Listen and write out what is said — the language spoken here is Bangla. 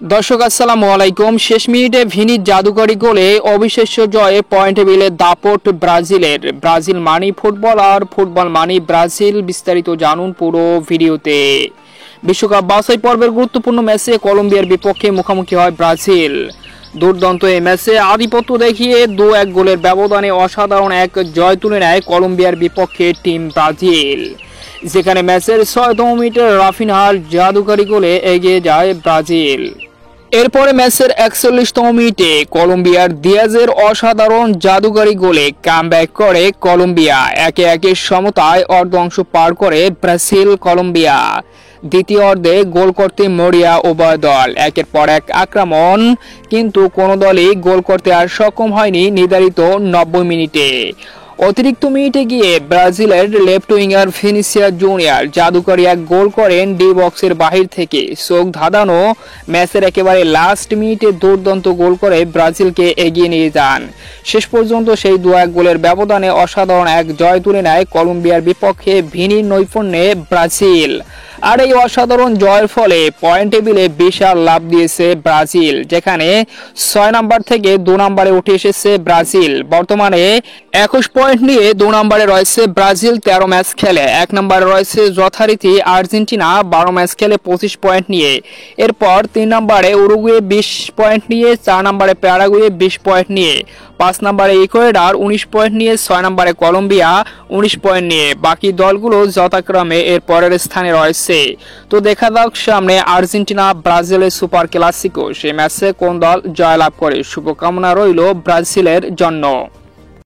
दर्शक আসসালামু আলাইকুম। শেষ মিনিটে ভিনির জাদুকরি গোলে অবিশ্বাস্য জয়ে পয়েন্ট টেবিলে দাপট ব্রাজিলের। ব্রাজিল মানি ফুটবল আর ফুটবল মানি ব্রাজিল। বিস্তারিত জানুন পুরো ভিডিওতে। বিশ্বকাপ বাছাই পর্বের গুরুত্বপূর্ণ ম্যাচে কলম্বিয়ার বিপক্ষে মুখোমুখি হয় ব্রাজিল। দুর্দান্ত এই ম্যাচে আধিপত্য দেখিয়ে 2-1 গোলের ব্যবধানে অসাধারণ এক জয় তুলে নেয় কলম্বিয়ার বিপক্ষে টিম ব্রাজিল, যেখানে ম্যাচের 6তম মিনিটে রাফিনহার জাদুকরি গোলে এগিয়ে যায় ব্রাজিল। এরপরে ম্যাচের 41তম মিনিটে কলম্বিয়ার দিয়াজের অসাধারণ জাদুকরি গোলে কামব্যাক করে কলম্বিয়া। একে একে সমতায় অর্ধ অংশ পার করে ব্রাজিল। কলম্বিয়া দ্বিতীয় অর্ধে গোল করতে মরিয়া উভয় দল, একের পর এক আক্রমণ, কিন্তু কোনো দলই গোল করতে আর সক্ষম হয়নি নির্ধারিত 90 মিনিটে। অতিরিক্ত মিনিটে গিয়ে ব্রাজিলের লেফট উইঙ্গার ভিনিসিয়াস জুনিয়র জাদুকরি এক গোল করেন ডি বক্সের বাহির থেকে। চোখ ধাঁধানো ম্যাচের একেবারে লাস্ট মিনিটে দুর্দান্ত গোল করে ব্রাজিলকে এগিয়ে নিয়ে যান। শেষ পর্যন্ত সেই 2-1 গোলের ব্যবধানে অসাধারণ এক জয় তুলে নেয় কলম্বিয়ার বিপক্ষে ভিনির নৈপুণ্যে ব্রাজিল। আর এই অসাধারণ জয়ের ফলে পয়েন্ট টেবিলে বিশাল লাভ দিয়েছে ব্রাজিল, যেখানে 6 নম্বর থেকে 2 নম্বরে উঠে এসেছে ব্রাজিল। বর্তমানে 21 পয়েন্ট নিয়ে 2 নম্বরে রয়েছে ব্রাজিল, 13 ম্যাচ খেলে। 1 নম্বরে রয়েছে যথারীতি আর্জেন্টিনা, 12 ম্যাচ খেলে 25 পয়েন্ট নিয়ে। এরপর 3 নম্বরে উরুগুয়ে 20 পয়েন্ট নিয়ে, 4 নম্বরে প্যারাগুয়ে 20 পয়েন্ট নিয়ে, 5 নম্বরে ইকুয়েডর 19 পয়েন্ট নিয়ে, 6 নম্বরে কলম্বিয়া 19 পয়েন্ট নিয়ে। বাকি দলগুলো যথাক্রমে এর পরের স্থানে রয়েছে। তো দেখা যাক সামনে আর্জেন্টিনা ব্রাজিলের সুপার ক্লাসিকো, সেই ম্যাচে কোন দল জয়লাভ করে। শুভকামনা রইল ব্রাজিলের জন্য।